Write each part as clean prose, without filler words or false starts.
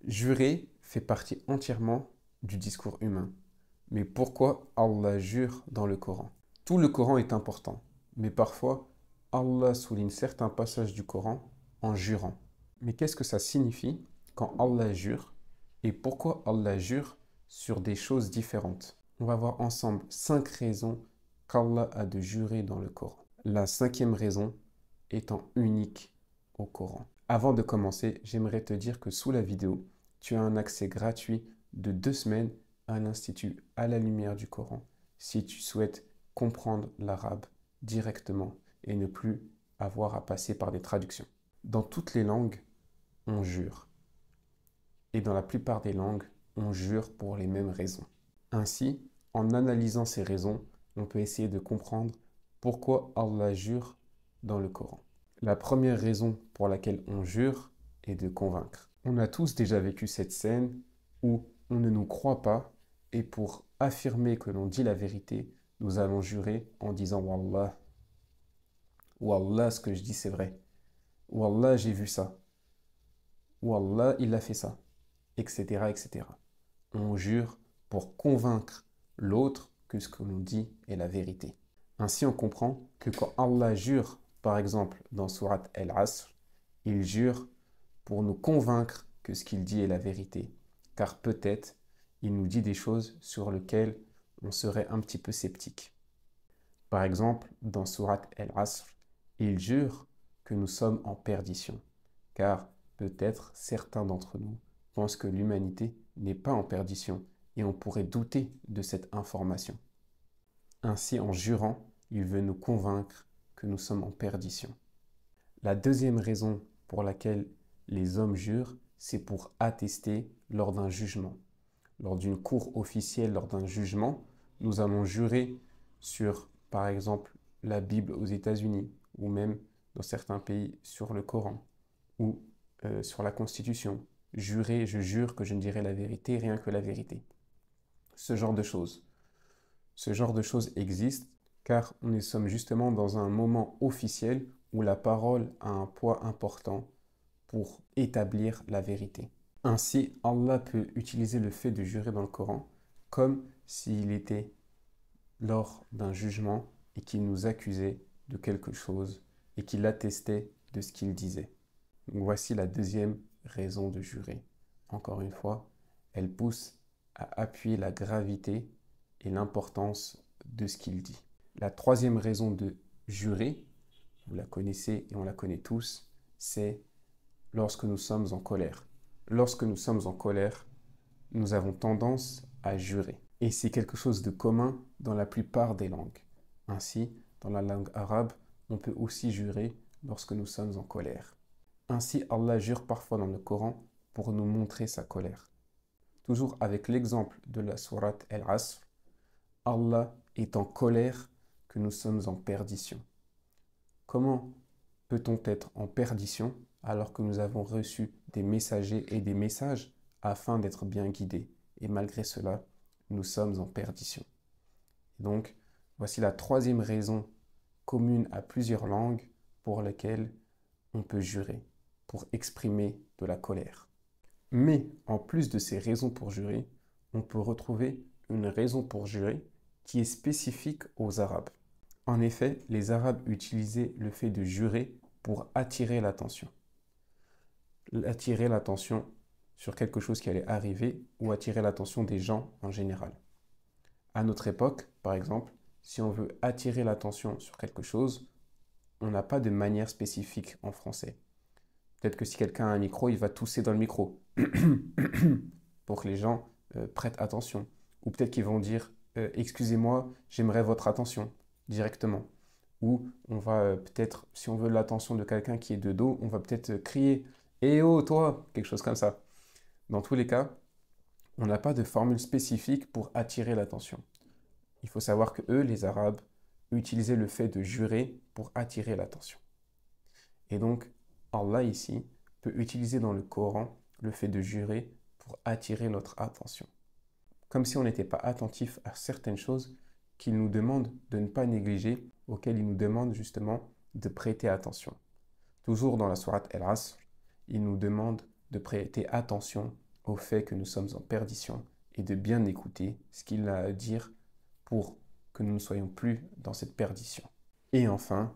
Jurer fait partie entièrement du discours humain. Mais pourquoi Allah jure dans le Coran? Tout le Coran est important, mais parfois Allah souligne certains passages du Coran en jurant. Mais qu'est-ce que ça signifie quand Allah jure et pourquoi Allah jure sur des choses différentes? On va voir ensemble 5 raisons qu'Allah a de jurer dans le Coran. La 5e raison étant unique au Coran. Avant de commencer, j'aimerais te dire que sous la vidéo, tu as un accès gratuit de 2 semaines à l'Institut à la lumière du Coran si tu souhaites comprendre l'arabe directement et ne plus avoir à passer par des traductions. Dans toutes les langues, on jure. Et dans la plupart des langues, on jure pour les mêmes raisons. Ainsi, en analysant ces raisons, on peut essayer de comprendre pourquoi Allah jure dans le Coran. La première raison pour laquelle on jure est de convaincre. On a tous déjà vécu cette scène où on ne nous croit pas et pour affirmer que l'on dit la vérité, nous allons jurer en disant Wallah, Wallah, ce que je dis c'est vrai. Wallah, j'ai vu ça. Wallah, il a fait ça, etc., etc. On jure pour convaincre l'autre que ce que l'on dit est la vérité. Ainsi, on comprend que quand Allah jure, par exemple dans Sourate Al-Asr, il jure pour nous convaincre que ce qu'il dit est la vérité. Car peut-être, il nous dit des choses sur lesquelles on serait un petit peu sceptique. Par exemple, dans Sourate Al-Asr, il jure que nous sommes en perdition. Car peut-être certains d'entre nous pensent que l'humanité n'est pas en perdition et on pourrait douter de cette information. Ainsi, en jurant, il veut nous convaincre que nous sommes en perdition. La deuxième raison pour laquelle les hommes jurent, c'est pour attester lors d'un jugement. Lors d'une cour officielle, lors d'un jugement, nous allons jurer sur, par exemple, la Bible aux États-Unis, ou même dans certains pays sur le Coran, ou sur la Constitution. Jurer, je jure que je ne dirai la vérité, rien que la vérité. Ce genre de choses. Ce genre de choses existe car nous sommes justement dans un moment officiel où la parole a un poids important pour établir la vérité. Ainsi, Allah peut utiliser le fait de jurer dans le Coran comme s'il était lors d'un jugement et qu'il nous accusait de quelque chose et qu'il attestait de ce qu'il disait. Donc voici la deuxième raison de jurer. Encore une fois, elle pousse à appuyer la gravité et l'importance de ce qu'il dit. La troisième raison de jurer, vous la connaissez et on la connaît tous, c'est lorsque nous sommes en colère. Lorsque nous sommes en colère, nous avons tendance à jurer. Et c'est quelque chose de commun dans la plupart des langues. Ainsi, dans la langue arabe, on peut aussi jurer lorsque nous sommes en colère. Ainsi, Allah jure parfois dans le Coran pour nous montrer sa colère. Toujours avec l'exemple de la sourate Al-Asr, Allah est en colère que nous sommes en perdition. Comment peut-on être en perdition alors que nous avons reçu des messagers et des messages afin d'être bien guidés? Et malgré cela, nous sommes en perdition. Donc, voici la troisième raison commune à plusieurs langues pour lesquelles on peut jurer, pour exprimer de la colère. Mais en plus de ces raisons pour jurer, on peut retrouver une raison pour jurer qui est spécifique aux Arabes. En effet, les Arabes utilisaient le fait de jurer pour attirer l'attention. Attirer l'attention sur quelque chose qui allait arriver ou attirer l'attention des gens en général. À notre époque, par exemple, si on veut attirer l'attention sur quelque chose, on n'a pas de manière spécifique en français. Peut-être que si quelqu'un a un micro, il va tousser dans le micro pour que les gens prêtent attention. Ou peut-être qu'ils vont dire excusez-moi, j'aimerais votre attention directement. Ou on va peut-être, si on veut l'attention de quelqu'un qui est de dos, on va peut-être crier eh oh toi, quelque chose comme ça. Dans tous les cas, on n'a pas de formule spécifique pour attirer l'attention. Il faut savoir que eux, les Arabes, utilisaient le fait de jurer pour attirer l'attention. Et donc, Allah ici peut utiliser dans le Coran le fait de jurer pour attirer notre attention. Comme si on n'était pas attentif à certaines choses qu'il nous demande de ne pas négliger, auxquelles il nous demande justement de prêter attention. Toujours dans la sourate Al-Asr, il nous demande de prêter attention au fait que nous sommes en perdition et de bien écouter ce qu'il a à dire pour que nous ne soyons plus dans cette perdition. Et enfin,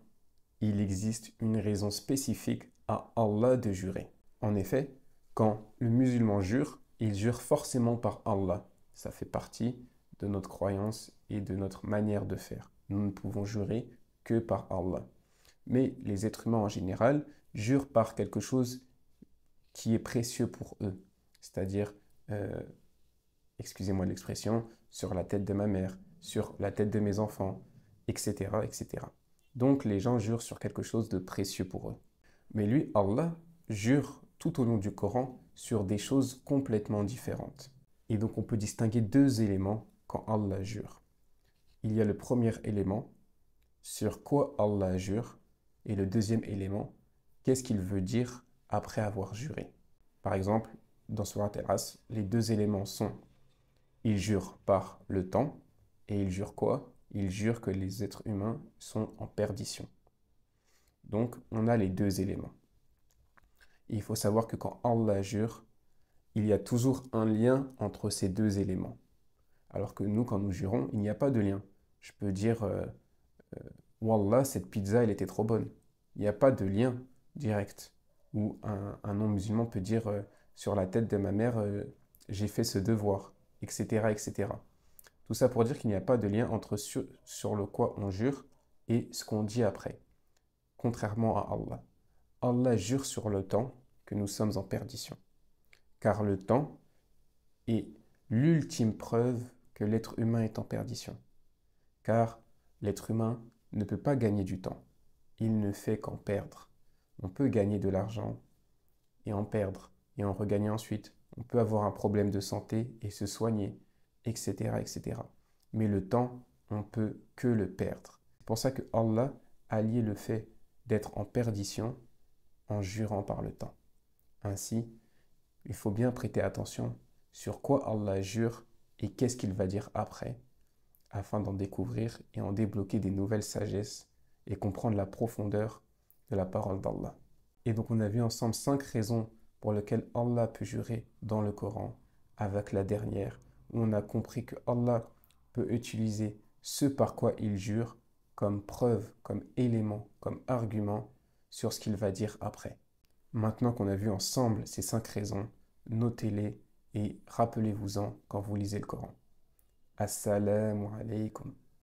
il existe une raison spécifique à Allah de jurer. En effet, quand le musulman jure, il jure forcément par Allah. Ça fait partie de notre croyance et de notre manière de faire. Nous ne pouvons jurer que par Allah. Mais les êtres humains en général jurent par quelque chose qui est précieux pour eux. C'est-à-dire, excusez-moi l'expression, sur la tête de ma mère, sur la tête de mes enfants, etc., etc. Donc les gens jurent sur quelque chose de précieux pour eux. Mais lui, Allah, jure tout au long du Coran sur des choses complètement différentes. Et donc on peut distinguer deux éléments quand Allah jure. Il y a le premier élément, sur quoi Allah jure, et le deuxième élément, qu'est-ce qu'il veut dire après avoir juré. Par exemple, dans Surat Al-Asr, les deux éléments sont il jure par le temps, et il jure quoi? Il jure que les êtres humains sont en perdition. Donc, on a les deux éléments. Et il faut savoir que quand Allah jure, il y a toujours un lien entre ces deux éléments. Alors que nous, quand nous jurons, il n'y a pas de lien. Je peux dire, Wallah, cette pizza, elle était trop bonne. Il n'y a pas de lien direct. Ou un non-musulman peut dire, sur la tête de ma mère, j'ai fait ce devoir, etc., etc. Tout ça pour dire qu'il n'y a pas de lien entre sur le quoi on jure et ce qu'on dit après, contrairement à Allah. Allah jure sur le temps que nous sommes en perdition, car le temps est l'ultime preuve que l'être humain est en perdition, car l'être humain ne peut pas gagner du temps, il ne fait qu'en perdre. On peut gagner de l'argent et en perdre, et en regagner ensuite. On peut avoir un problème de santé et se soigner, etc., etc. Mais le temps, on peut que le perdre. C'est pour ça que Allah a lié le fait d'être en perdition en jurant par le temps. Ainsi, il faut bien prêter attention sur quoi Allah jure et qu'est-ce qu'il va dire après, afin d'en découvrir et en débloquer des nouvelles sagesses et comprendre la profondeur de la parole d'Allah. Et donc on a vu ensemble 5 raisons pour lesquelles Allah peut jurer dans le Coran, avec la dernière, où on a compris que Allah peut utiliser ce par quoi il jure comme preuve, comme élément, comme argument sur ce qu'il va dire après. Maintenant qu'on a vu ensemble ces 5 raisons, notez-les et rappelez-vous-en quand vous lisez le Coran. Assalamu alaikum.